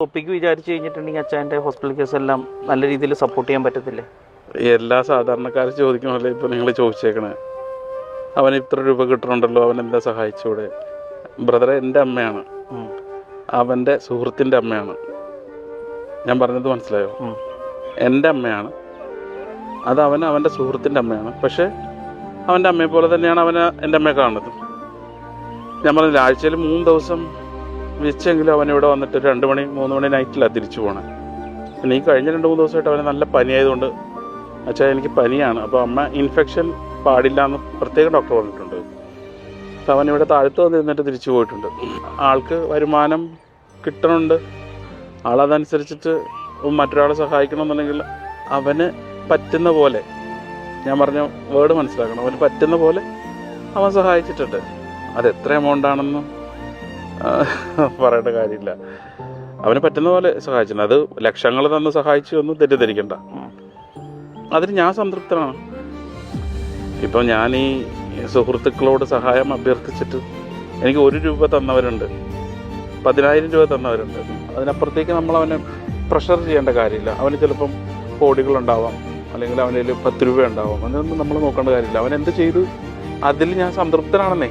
ഒപ്പിക്ക് വിചാരിച്ചു കഴിഞ്ഞിട്ടുണ്ടെങ്കിൽ അച്ഛൻ്റെ ഹോസ്പിറ്റൽ കേസ് എല്ലാം നല്ല രീതിയിൽ സപ്പോർട്ട് ചെയ്യാൻ പറ്റത്തില്ലേ? എല്ലാ സാധാരണക്കാരും ചോദിക്കണമല്ലോ ഇപ്പോൾ നിങ്ങൾ ചോദിച്ചേക്കണേ. അവന് ഇത്ര രൂപ കിട്ടണുണ്ടല്ലോ, അവൻ എന്താ സഹായിച്ചൂടെ? ബ്രദറെ, എൻ്റെ അമ്മയാണ്, അവൻ്റെ സുഹൃത്തിൻ്റെ അമ്മയാണ്. ഞാൻ പറഞ്ഞത് മനസ്സിലായോ? എൻ്റെ അമ്മയാണ്, അത് അവൻ്റെ സുഹൃത്തിൻ്റെ അമ്മയാണ്. പക്ഷേ അവൻ്റെ അമ്മയെ പോലെ തന്നെയാണ് അവന് എൻ്റെ അമ്മയെ കാണുന്നത്. ഞാൻ പറഞ്ഞില്ല, ആഴ്ചയിൽ 3 ദിവസം വെച്ചെങ്കിലും അവനിവിടെ വന്നിട്ട് 2 മണി 3 മണി നൈറ്റിലാണ് തിരിച്ചു പോകണേ. പിന്നെ ഈ കഴിഞ്ഞ 2-3 ദിവസമായിട്ട് അവന് നല്ല പനിയായതുകൊണ്ട്, അച്ഛാ എനിക്ക് പനിയാണ്, അപ്പോൾ അമ്മ ഇൻഫെക്ഷൻ പാടില്ല എന്ന് പ്രത്യേകം ഡോക്ടർ പറഞ്ഞിട്ടുണ്ട്. അപ്പോൾ അവനിവിടെ താഴത്ത് വന്നിരുന്നിട്ട് തിരിച്ചു പോയിട്ടുണ്ട്. ആൾക്ക് വരുമാനം കിട്ടണുണ്ട്. ആളതനുസരിച്ചിട്ട് മറ്റൊരാളെ സഹായിക്കണമെന്നുണ്ടെങ്കിൽ അവന് പറ്റുന്ന പോലെ, ഞാൻ പറഞ്ഞ വേർഡ് മനസ്സിലാക്കണം, അവന് പറ്റുന്ന പോലെ അവൻ സഹായിച്ചിട്ടുണ്ട്. അതെത്ര എമൗണ്ടാണെന്ന് പറയേണ്ട കാര്യമില്ല. അവന് പറ്റുന്ന പോലെ സഹായിച്ചിട്ടുണ്ട്. അത് ലക്ഷങ്ങൾ തന്ന് സഹായിച്ചു ഒന്നും തെറ്റിദ്ധരിക്കണ്ട. അതിന് ഞാൻ സംതൃപ്തനാണ്. ഇപ്പം ഞാൻ ഈ സുഹൃത്തുക്കളോട് സഹായം അഭ്യർത്ഥിച്ചിട്ട് എനിക്ക് 1 രൂപ തന്നവരുണ്ട്, 10,000 രൂപ തന്നവരുണ്ട്. അതിനപ്പുറത്തേക്ക് നമ്മളവനെ പ്രഷർ ചെയ്യേണ്ട കാര്യമില്ല. അവന് ചിലപ്പം കോടികളുണ്ടാവാം, അല്ലെങ്കിൽ അവൻ്റെ കയ്യിൽ 10 രൂപ ഉണ്ടാവാം. അതൊന്നും നമ്മൾ നോക്കേണ്ട കാര്യമില്ല. അവൻ എന്ത് ചെയ്തു അതിൽ ഞാൻ സംതൃപ്തനാണെന്നേ.